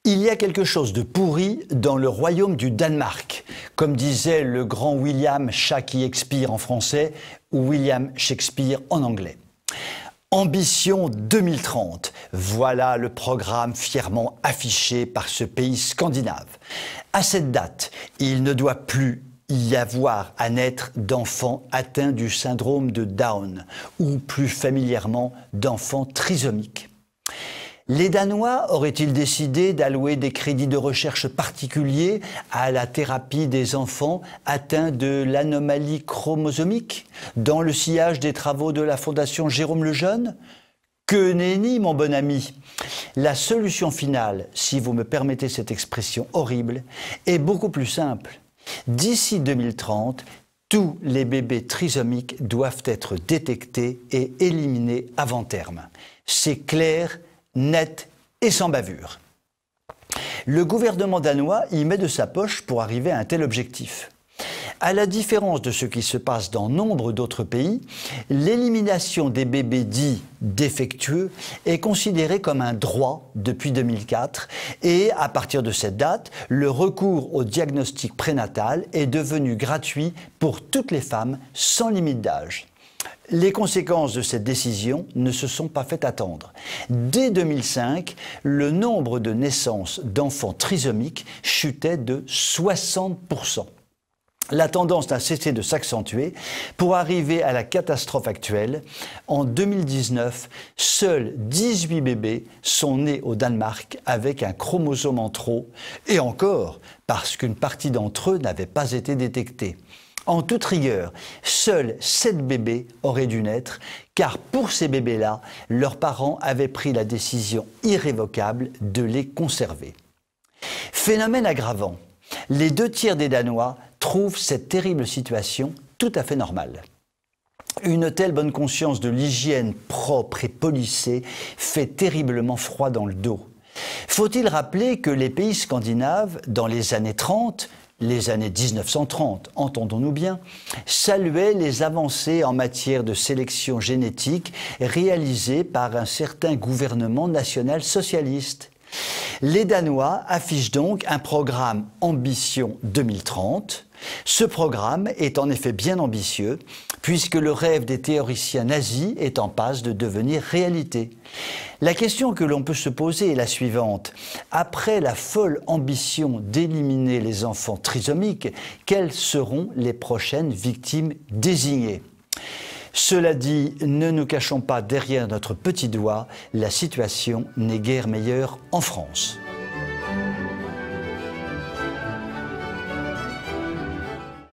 Il y a quelque chose de pourri dans le royaume du Danemark, comme disait le grand William Shakespeare en français ou William Shakespeare en anglais. Ambition 2030, voilà le programme fièrement affiché par ce pays scandinave. À cette date, il ne doit plus y avoir à naître d'enfants atteints du syndrome de Down, ou plus familièrement d'enfants trisomiques. Les Danois auraient-ils décidé d'allouer des crédits de recherche particuliers à la thérapie des enfants atteints de l'anomalie chromosomique dans le sillage des travaux de la Fondation Jérôme Lejeune? Que nenni, mon bon ami! La solution finale, si vous me permettez cette expression horrible, est beaucoup plus simple. D'ici 2030, tous les bébés trisomiques doivent être détectés et éliminés avant terme. C'est clair, net et sans bavure. Le gouvernement danois y met de sa poche pour arriver à un tel objectif. À la différence de ce qui se passe dans nombre d'autres pays, l'élimination des bébés dits défectueux est considérée comme un droit depuis 2004 et à partir de cette date, le recours au diagnostic prénatal est devenu gratuit pour toutes les femmes sans limite d'âge. Les conséquences de cette décision ne se sont pas fait attendre. Dès 2005, le nombre de naissances d'enfants trisomiques chutait de 60%. La tendance n'a cessé de s'accentuer pour arriver à la catastrophe actuelle. En 2019, seuls 18 bébés sont nés au Danemark avec un chromosome en trop, et encore parce qu'une partie d'entre eux n'avait pas été détectée. En toute rigueur, seuls 7 bébés auraient dû naître, car pour ces bébés-là, leurs parents avaient pris la décision irrévocable de les conserver. Phénomène aggravant, les 2/3 des Danois trouvent cette terrible situation tout à fait normale. Une telle bonne conscience de l'hygiène propre et polissée fait terriblement froid dans le dos. Faut-il rappeler que les pays scandinaves, dans les années 30, les années 1930, entendons-nous bien, saluaient les avancées en matière de sélection génétique réalisées par un certain gouvernement national socialiste. Les Danois affichent donc un programme Ambition 2030. Ce programme est en effet bien ambitieux, puisque le rêve des théoriciens nazis est en passe de devenir réalité. La question que l'on peut se poser est la suivante. Après la folle ambition d'éliminer les enfants trisomiques, quelles seront les prochaines victimes désignées ? Cela dit, ne nous cachons pas derrière notre petit doigt, la situation n'est guère meilleure en France.